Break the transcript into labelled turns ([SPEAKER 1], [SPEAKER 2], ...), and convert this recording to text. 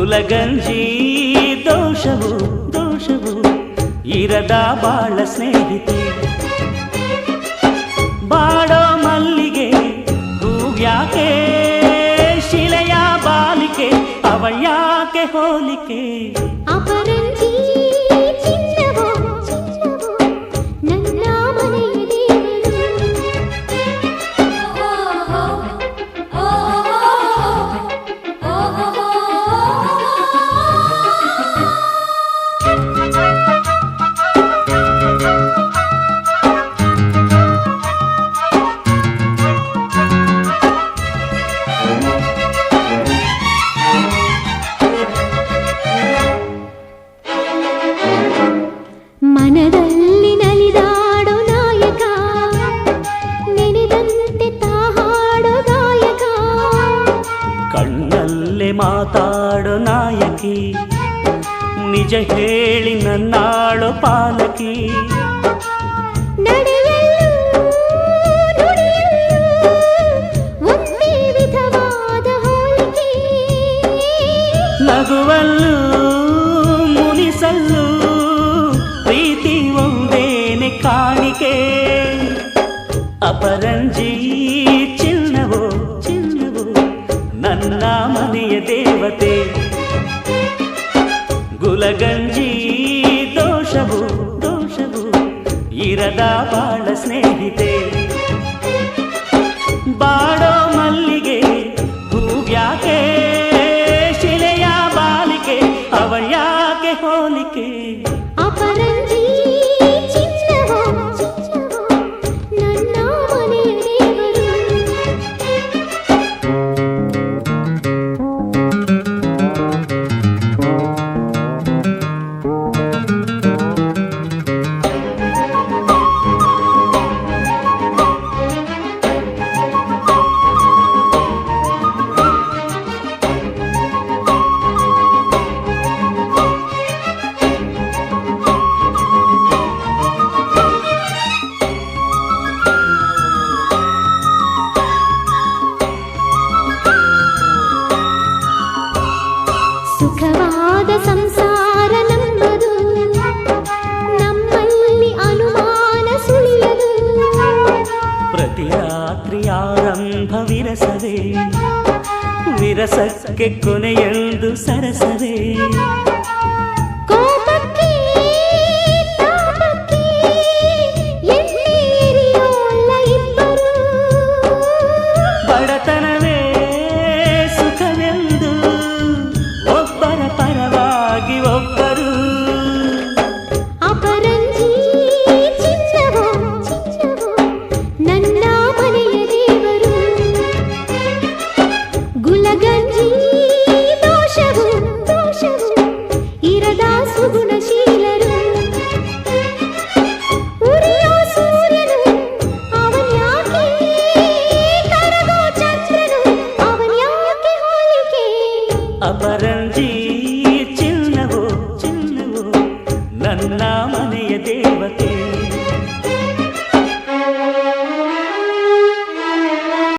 [SPEAKER 1] ಗುಲಗಂಜಿ ದೋಷವು ದೋಷವು ಇರದ ಬಾಳ ಸ್ನೇಹಿತೆ. ಬಾಡೋ ಮಲ್ಲಿಗೆ ಹೂವ್ಯಾಕೆ ಶಿಲೆಯ ಬಾಲಿಕೆ ಅವಳ್ಯಾಕೆ ಹೋಲಿಕೆ.
[SPEAKER 2] ಅಪರಂಜಿ ಚಿನ್ನವೋ ಚಿನ್ನವೋ ನನ್ನ ಮನೆಯ ಮನದಲ್ಲಿ ನಲಿದಾಡೋ ನಾಯಕ ನೆನೆದಂತೆ ತಾಹಾಡೋ ಗಾಯಕ.
[SPEAKER 1] ಕಣ್ಣಲ್ಲೇ ಮಾತಾಡೋ ನಾಯಕಿ ನಿಜ ಹೇಳಿ ನನ್ನಾಳೋ ಪಾಲಕಿ.
[SPEAKER 2] ನಡೆಯಲ್ಲೂ ನುಡಿಯಲ್ಲೂ ಒಂದೇ ವಿಧವಾದ ಹೋಲಿಕೆ.
[SPEAKER 1] ನಗುವಲ್ಲೂ ಮುನಿಸಲ್ಲೂ ಪ್ರೀತಿ ಒಂದೇನೆ ಕಾಣಿಕೆ. ಅಪರಂಜಿ ಚಿನ್ನವೋ ಚಿನ್ನವೋ ನನ್ನ ಮನೆಯ ದೇವತೆ. ಗುಲಗಂಜಿ ದೋಷವು ದೋಷವು ಇರದ ಬಾಳ ಸ್ನೇಹಿತೆ. ಬಾಡೋ ಮಲ್ಲಿಗೆ ಹೂವ್ಯಾಕೆ ಶಿಲೆಯ ಬಾಲಿಕೆ ಅವಳ್ಯಾಕೆ ಹೋಲಿಕೆ.
[SPEAKER 2] ಅಪರಂಜಿ ಚಿನ್ನವೋ ಚಿನ್ನವೋ ನನ್ನ ಮನೆಯ ಸುಖವಾದ ಸಂಸಾರ ನಮ್ಮದು, ನಮ್ಮಲ್ಲಿ ಅನುಮಾನ ಸುಳಿಯದು.
[SPEAKER 1] ಪ್ರತಿ ರಾತ್ರಿ ಆರಂಭ ವಿರಸವೇ ವಿರಸಕ್ಕೆ ಕೊನೆಯೆಂದು ಸರಸವೇ.
[SPEAKER 2] ಕೋಪಕ್ಕೆ ತಾಪಕ್ಕೆ ಎನ್ನೇರಿಯೋಲ್ಲ ಇಬ್ಬರು.
[SPEAKER 1] ಬಡತನವೇ ಸುಖವೆಂದು ಒಬ್ಬರ ಪರವಾಗಿ ಒಬ್ಬರು.
[SPEAKER 2] ಅಪರಂಜಿ ಚಿನ್ನವೋ ಚಿನ್ನವೋ ನನ್ನ ಮನೆಯ ದೇವರು. ಗುಲಗಂಜಿ ದೋಷವು ದೋಷವು ಇರದ ಸುಗುಣಶೀಲರು. ಉರಿಯೋ ಸೂರ್ಯನು ಅವನ್ಯಾಕೆ ಕರಗೋ ಚಂದ್ರನು ಅವನ್ಯಾಕೆ ಹೋಲಿಕೆ.
[SPEAKER 1] ಅಪರಂಜಿ ಚಿನ್ನವೋ ಚಿನ್ನವೋ ನನ್ನ ಮನೆಯ ದೇವತೆ.